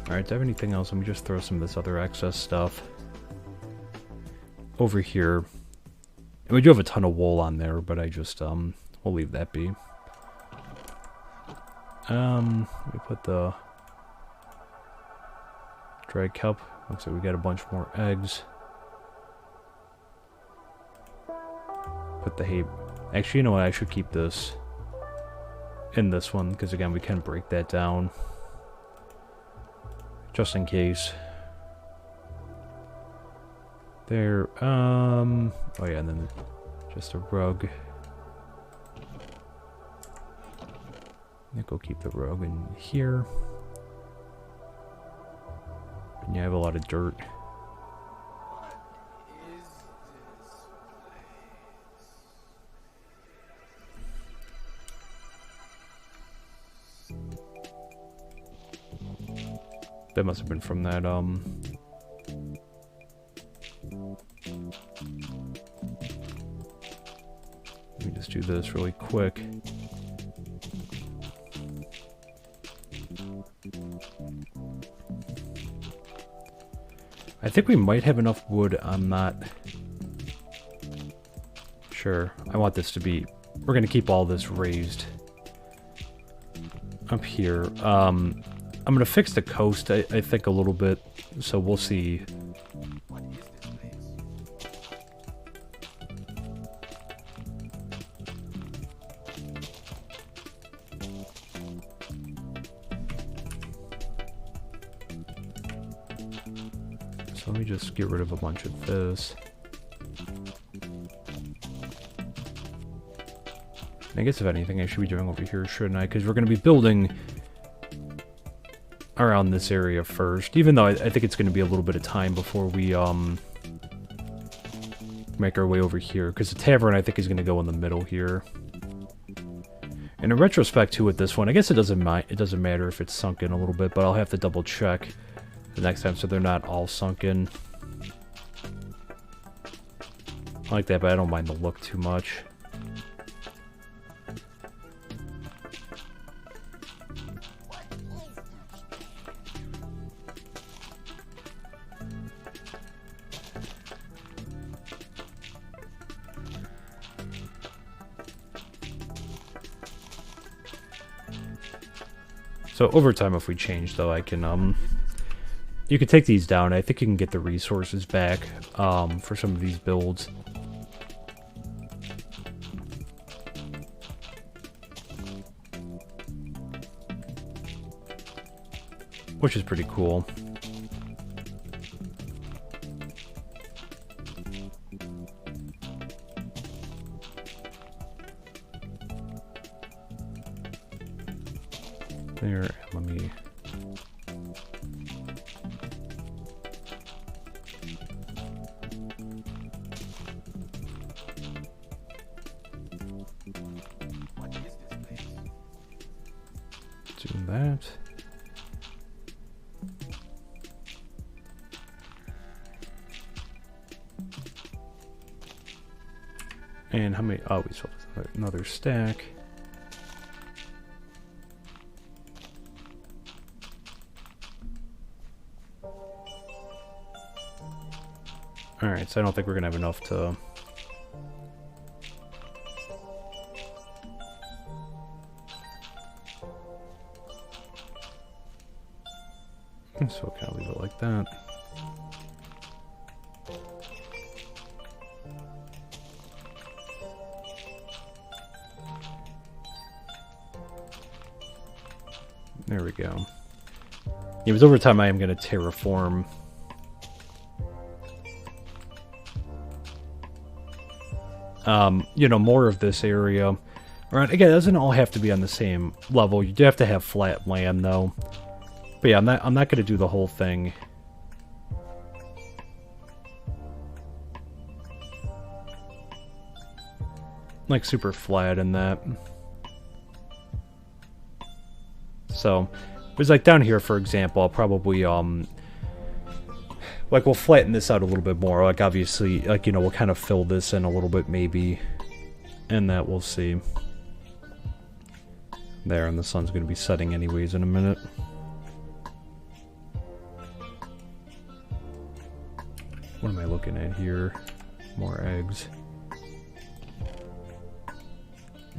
Alright, do I have anything else? Let me just throw some of this other excess stuff over here. And we do have a ton of wool on there, but I just, we'll leave that be. We put the dry kelp. Looks like we got a bunch more eggs. Put the hay. Actually, you know what? I should keep this in this one because again, we can break that down just in case. There. Oh yeah, and then just a rug. I think we'll keep the rug in here. And you have a lot of dirt. That must have been from that, Let me just do this really quick. I think we might have enough wood. I'm not sure. I want this to be... We're going to keep all this raised up here. I'm going to fix the coast, I think, a little bit. So we'll see. So let me just get rid of a bunch of this. I guess if anything I should be doing over here, shouldn't I? Because we're going to be building around this area first. Even though I think it's going to be a little bit of time before we make our way over here. Because the tavern I think is going to go in the middle here. And in retrospect too with this one, I guess it doesn't matter if it's sunk in a little bit, but I'll have to double check the next time so they're not all sunk in. I like that, but I don't mind the look too much. So over time, if we change, though, I can, you can take these down. I think you can get the resources back, for some of these builds. Which is pretty cool. There, let me... do that. And how many... oh, we still have another stack. Alright, so I don't think we're gonna have enough to... so kind of leave it like that. There we go. It was over time I am going to terraform. You know, more of this area. Right, again, it doesn't all have to be on the same level. You do have to have flat land, though. But yeah, I'm not going to do the whole thing. Like super flat in that. So, it was like down here, for example, I'll probably, like we'll flatten this out a little bit more. Like obviously, like, you know, we'll kind of fill this in a little bit maybe. And that we'll see. There, and the sun's going to be setting anyways in a minute. What am I looking at here? More eggs.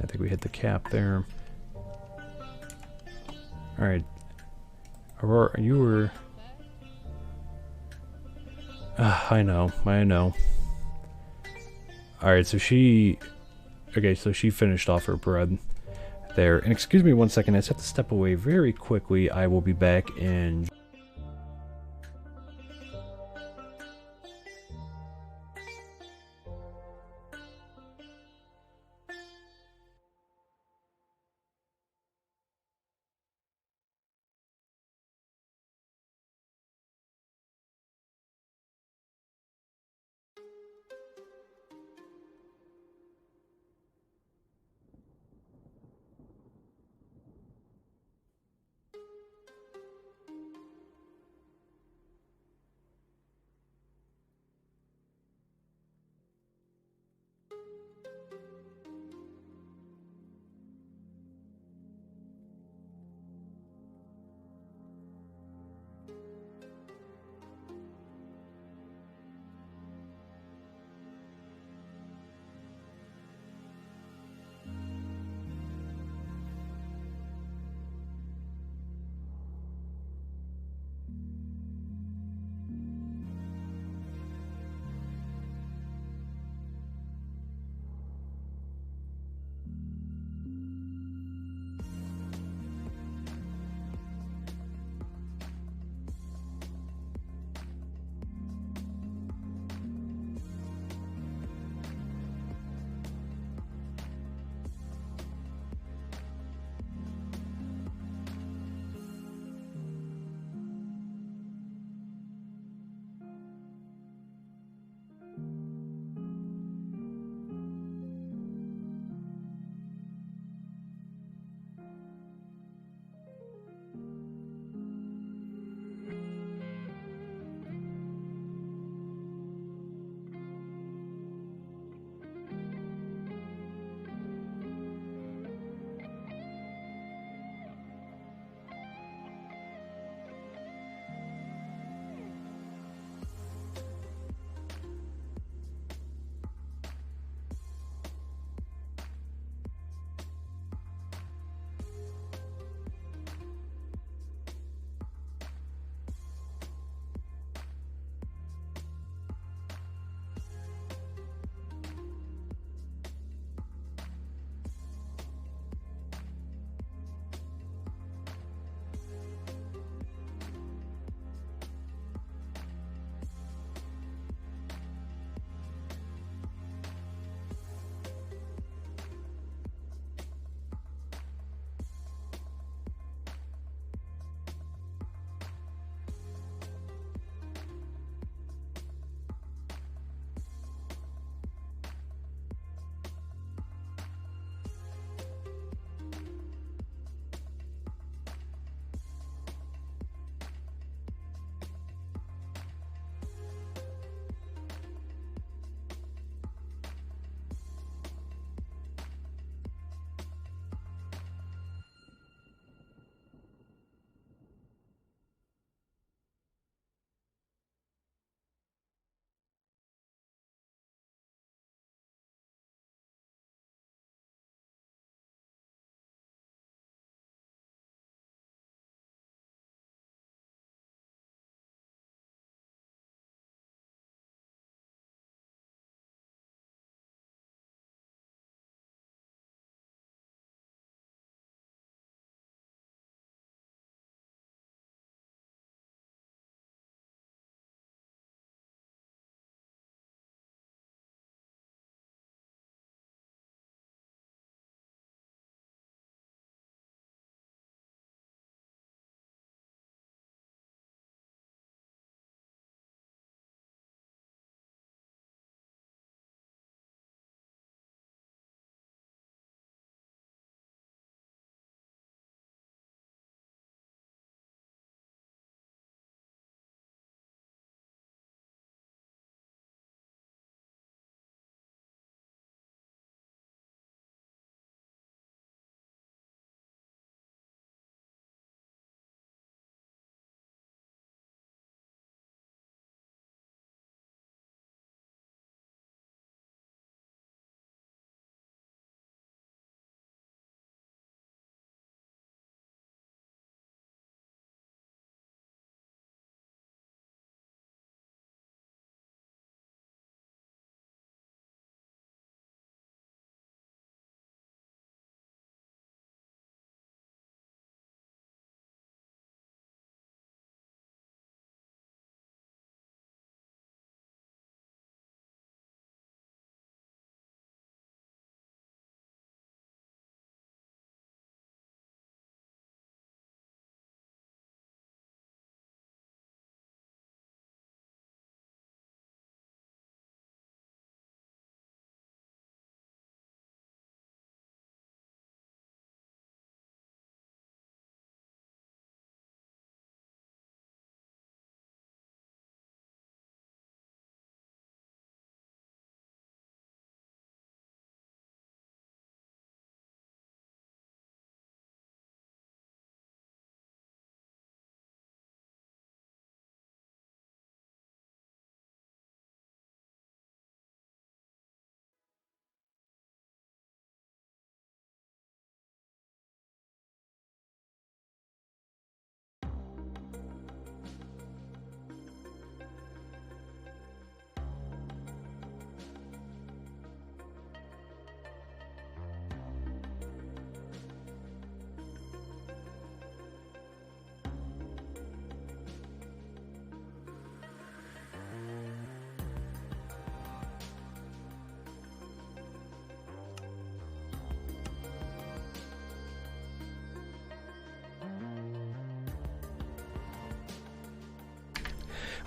I think we hit the cap there. Alright. Aurora, you were... I know. Alright, so she... okay, so she finished off her bread there. And excuse me one second, I just have to step away very quickly. I will be back in...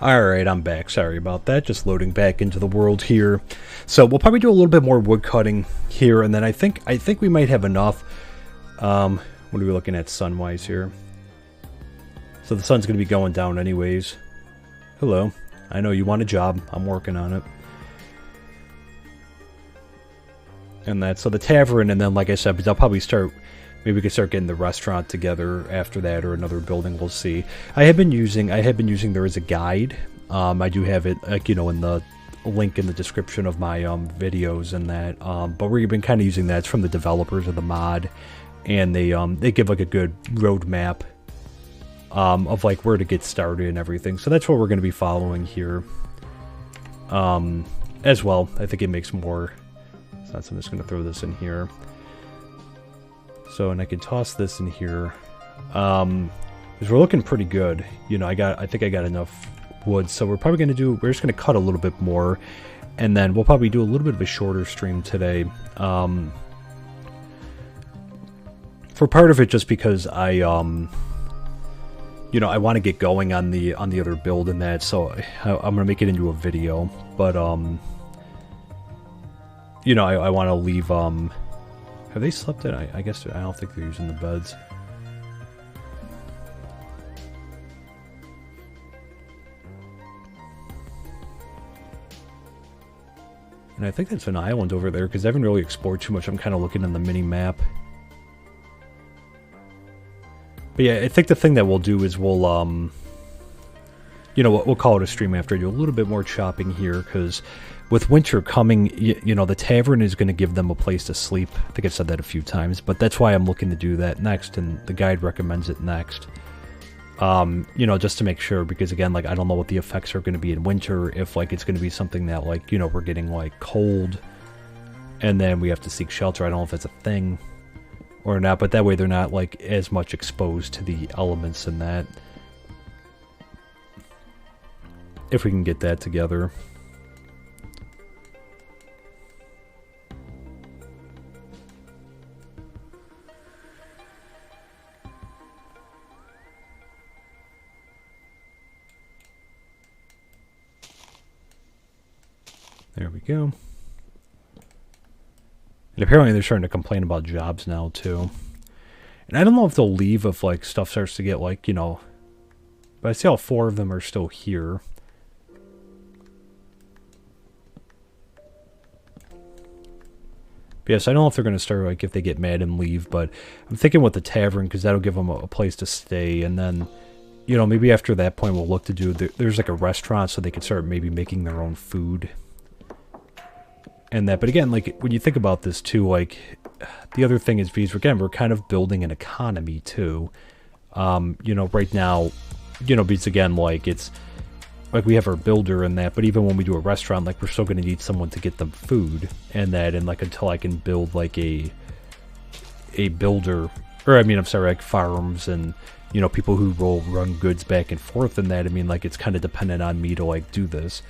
Alright, I'm back. Sorry about that. Just loading back into the world here. So we'll probably do a little bit more wood cutting here, and then I think we might have enough. What are we looking at sun-wise here? So the sun's going to be going down anyways. Hello. I know you want a job. I'm working on it. And that's so the tavern, and then like I said, because I'll probably start. Maybe we could start getting the restaurant together after that, or another building. We'll see. I have been using. There is a guide. I do have it, like, you know, in the link in the description of my videos and that. But we've been kind of using that. It's from the developers of the mod, and they give like a good roadmap of like where to get started and everything. So that's what we're going to be following here. As well, I think it makes more sense. I'm just going to throw this in here. So, and I can toss this in here. Because we're looking pretty good. You know, I think I got enough wood. So we're probably going to do, we're just going to cut a little bit more. And then we'll probably do a little bit of a shorter stream today. For part of it, just because you know, I want to get going on the other build and that. So I'm going to make it into a video. But, you know, I want to leave, have they slept in? I guess I don't think they're using the beds. And I think that's an island over there, because I haven't really explored too much. I'm kind of looking on the mini-map. But yeah, I think the thing that we'll do is we'll, you know, we'll call it a stream after I do a little bit more chopping here, because with winter coming, you know, the tavern is going to give them a place to sleep. I think I've said that a few times, but that's why I'm looking to do that next, and the guide recommends it next. You know, just to make sure, because again, like, I don't know what the effects are going to be in winter, if, like, it's going to be something that, like, you know, we're getting, like, cold, and then we have to seek shelter. I don't know if it's a thing or not, but that way they're not, like, as much exposed to the elements in that. If we can get that together. There we go. And apparently they're starting to complain about jobs now, too. And I don't know if they'll leave if, like, stuff starts to get, like, you know... But I see all 4 of them are still here. But yes, I don't know if they're going to start, like, if they get mad and leave, but I'm thinking with the tavern, because that'll give them a place to stay, and then, you know, maybe after that point we'll look to do... There's, like, a restaurant, so they can start maybe making their own food. And that, but again, like, when you think about this too, like, the other thing is, because again, we're kind of building an economy too. You know, right now, you know, because again, like, it's like we have our builder and that, but even when we do a restaurant, like, we're still going to need someone to get them food and that, and like, until I can build like a builder, or I mean, I'm sorry, like farms and, you know, people who will run goods back and forth and that, I mean, like, it's kind of dependent on me to, like, do this.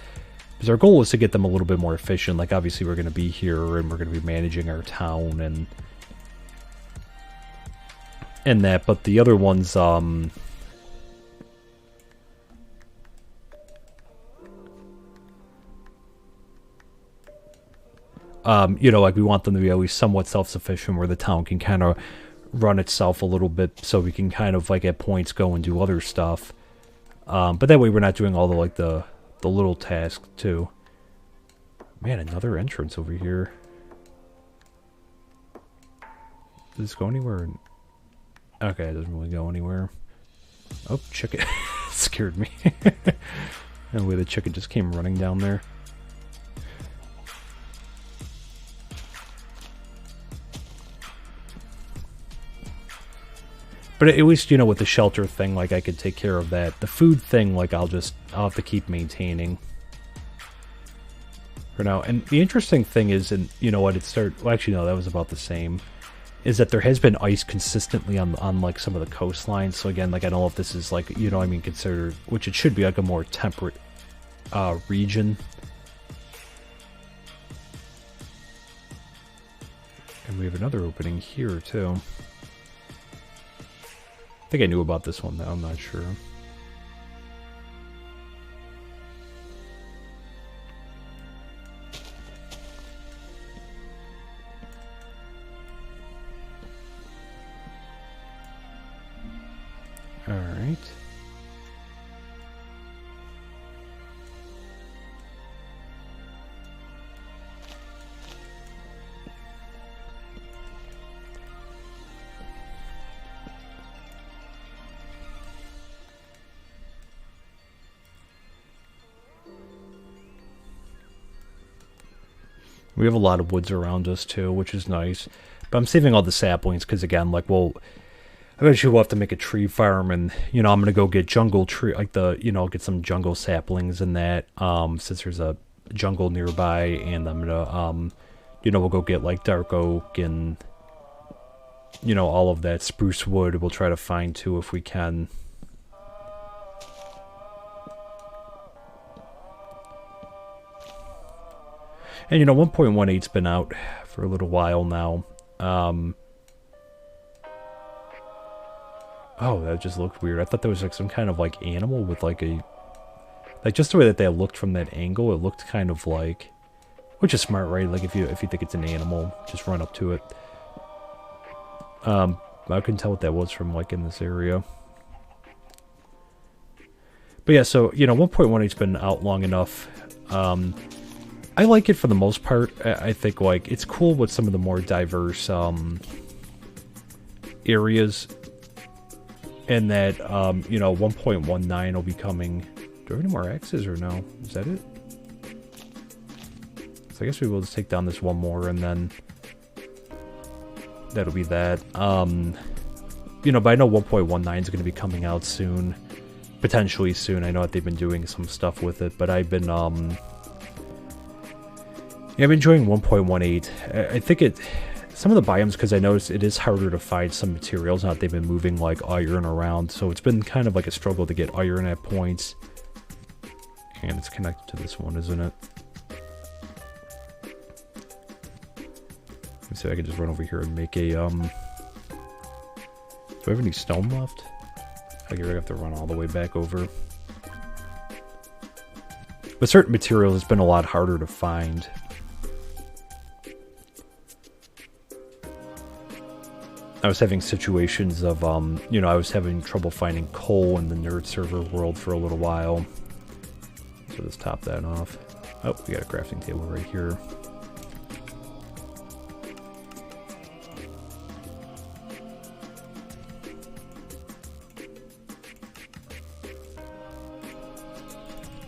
Because our goal is to get them a little bit more efficient. Like, obviously, we're going to be here, and we're going to be managing our town, and that. But the other ones, you know, like, we want them to be at least somewhat self-sufficient, where the town can kind of run itself a little bit, so we can kind of, like, at points go and do other stuff. But that way, we're not doing all the, like, the little task too. Man, another entrance over here. Does this go anywhere? Okay, it doesn't really go anywhere. Oh, chicken. Scared me. And the way the chicken just came running down there. But at least, you know, with the shelter thing, like, I could take care of that. The food thing, like, I'll have to keep maintaining for now. And the interesting thing is, and you know what, well, actually, no, that was about the same, is that there has been ice consistently on like, some of the coastlines. So again, like, I don't know if this is, like, you know, I mean, considered, which it should be, like, a more temperate region. And we have another opening here, too. I think I knew about this one, though. I'm not sure. Alright. We have a lot of woods around us too, which is nice. But I'm saving all the saplings because, again, like, well, eventually we'll have to make a tree farm, and, you know, I'm going to go get jungle tree, like get some jungle saplings and that, since there's a jungle nearby, and I'm going to, we'll go get, like, dark oak and, all of that spruce wood we'll try to find too if we can. And, 1.18's been out for a little while now. Oh, that just looked weird. I thought there was, like, some kind of, like, animal with, like, a... Like, just the way that they looked from that angle, it looked kind of like... Which is smart, right? Like, if you think it's an animal, just run up to it. I couldn't tell what that was from, like, in this area. But yeah, so, 1.18's been out long enough. I like it for the most part. I think, like, it's cool with some of the more diverse areas. And that, 1.19 will be coming. Do I have any more axes or no? Is that it? So I guess we will just take down this one more and then that'll be that. But I know 1.19 is going to be coming out soon. Potentially soon. I know that they've been doing some stuff with it, but I've been, yeah, I'm enjoying 1.18. I think some of the biomes, because I noticed it is harder to find some materials now that they've been moving, like, iron around. So it's been kind of like a struggle to get iron at points. And it's connected to this one, isn't it? Let me see if I can just run over here and make a, Do I have any stone left? I guess I have to run all the way back over. But certain materials, it's been a lot harder to find. I was having situations of, I was having trouble finding coal in the nerd server world for a little while. So let's top that off. Oh, we got a crafting table right here.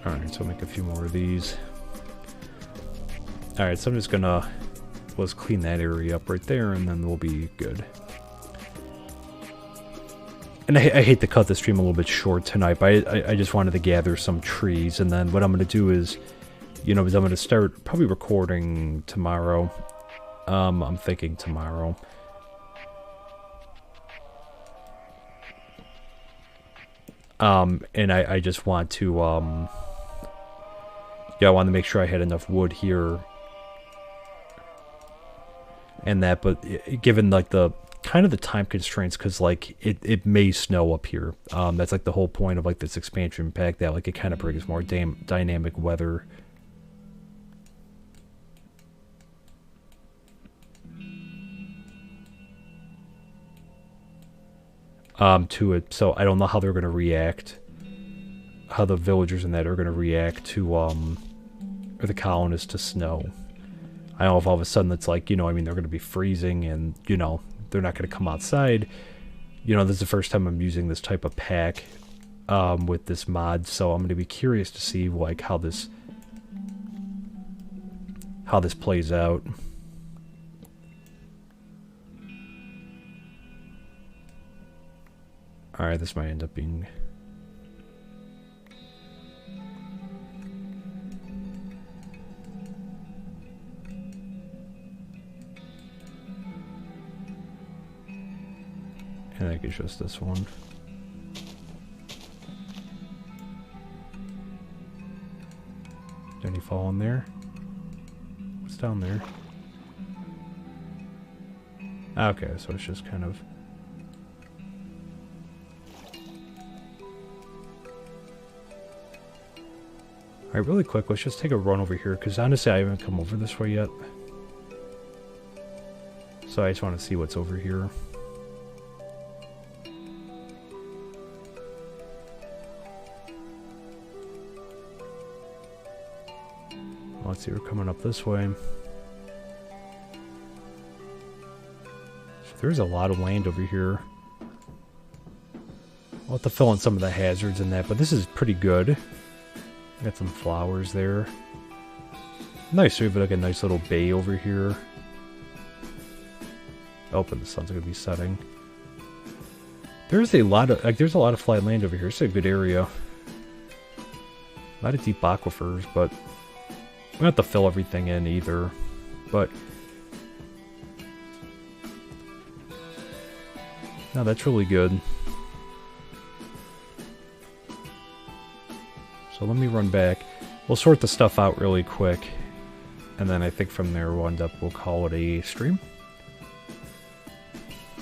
Alright, so I'll make a few more of these. Alright, so I'm just gonna, let's clean that area up right there, and then we'll be good. And I hate to cut the stream a little bit short tonight, but I just wanted to gather some trees, and then what I'm going to do is, I'm going to start probably recording tomorrow. I'm thinking tomorrow. And I just want to, I want to make sure I had enough wood here. And that, but given, like, the kind of the time constraints, because, like, it may snow up here. That's, like, the whole point of, like, this expansion pack, that, like, it kind of brings more dynamic weather. To it, so I don't know how they're going to react, how the villagers in that are going to react to, or the colonists to snow. I don't know if all of a sudden it's like, they're going to be freezing and, they're not going to come outside. This is the first time I'm using this type of pack with this mod, so I'm going to be curious to see, like, how this plays out. Alright, this might end up being... I think it's just this one. Did any fall in there? What's down there? Okay, so it's just kind of... Alright, really quick, let's just take a run over here, because honestly I haven't come over this way yet. So I just want to see what's over here. let's see, we're coming up this way. So there's a lot of land over here. I'll have to fill in some of the hazards in that, but this is pretty good. Got some flowers there. Nice, so we have like a nice little bay over here. Oh, but the sun's gonna be setting. There's a lot of flat land over here. It's a good area. A lot of deep aquifers, but we don't have to fill everything in either. But no, that's really good. So let me run back. We'll sort the stuff out really quick. And then I think from there we'll call it a stream.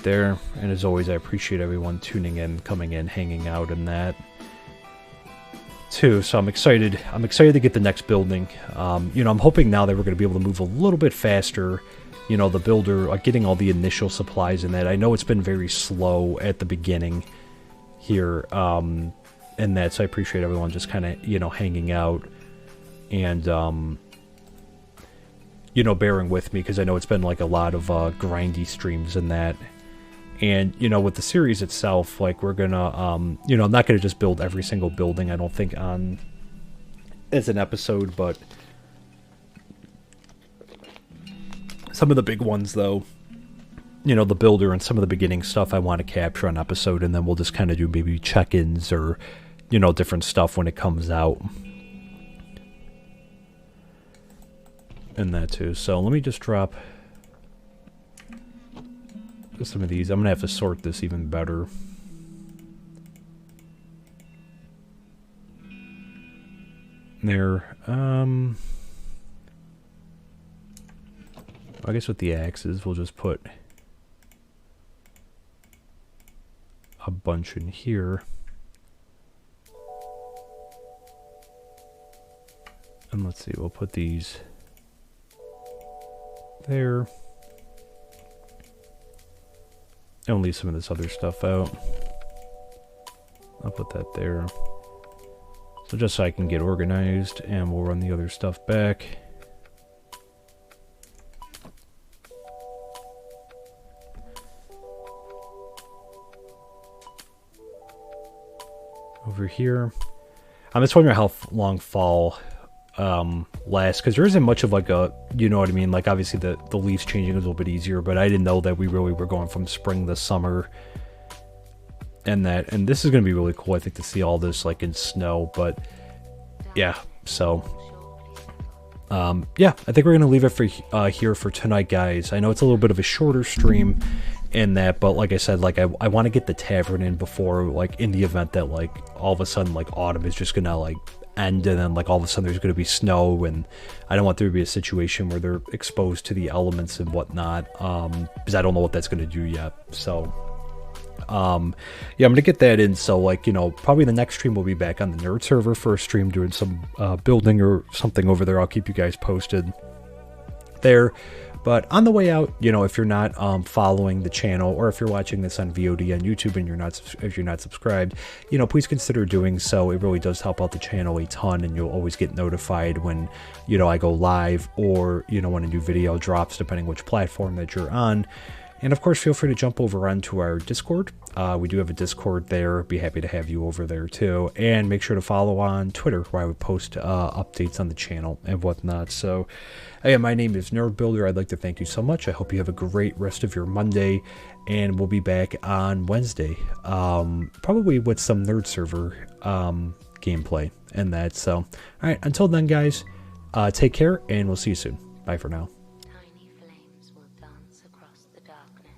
There. And as always, I appreciate everyone tuning in, coming in, hanging out, and that too. So I'm excited. I'm excited to get the next building. You know, I'm hoping now that we're going to be able to move a little bit faster. You know, the builder, like getting all the initial supplies in that. I know it's been very slow at the beginning here. And that, so I appreciate everyone just kind of, you know, hanging out and, you know, bearing with me, because I know it's been like a lot of grindy streams and that. And, you know, with the series itself, like we're gonna, you know, I'm not gonna just build every single building, I don't think, on as an episode, but some of the big ones, though, you know, the builder and some of the beginning stuff I want to capture on episode, and then we'll just kind of do maybe check-ins or, you know, different stuff when it comes out. And that too. So let me just drop some of these. I'm going to have to sort this even better. There. I guess with the axes, we'll just put a bunch in here. And let's see, we'll put these there. And leave some of this other stuff out. I'll put that there. So just so I can get organized, and we'll run the other stuff back. Over here. I'm just wondering how long fall lasts, because there isn't much of like a, you know what I mean, like obviously the leaves changing is a little bit easier, but I didn't know that we really were going from spring to summer and that, and this is going to be really cool, I think, to see all this like in snow. But yeah, so yeah, I think we're going to leave it for here for tonight, guys. I know it's a little bit of a shorter stream in that, but like I said, like I want to get the tavern in before, like, in the event that like all of a sudden like autumn is just gonna like end, and then like all of a sudden there's going to be snow, and I don't want there to be a situation where they're exposed to the elements and whatnot, because I don't know what that's going to do yet. So yeah, I'm gonna get that in. So like, you know, probably the next stream will be back on the nerd server for a stream doing some building or something over there. I'll keep you guys posted there. But on the way out, you know, if you're not following the channel, or if you're watching this on VOD on YouTube and if you're not subscribed, you know, please consider doing so. It really does help out the channel a ton, and you'll always get notified when, you know, I go live, or, you know, when a new video drops, depending which platform that you're on. And of course, feel free to jump over onto our Discord. We do have a Discord there. Be happy to have you over there too. And make sure to follow on Twitter, where I would post updates on the channel and whatnot. So, again, my name is Nerd Builder. I'd like to thank you so much. I hope you have a great rest of your Monday, and we'll be back on Wednesday, probably with some Nerd Server gameplay and that. So, all right, until then, guys, take care, and we'll see you soon. Bye for now. Tiny flames will dance across the darkness.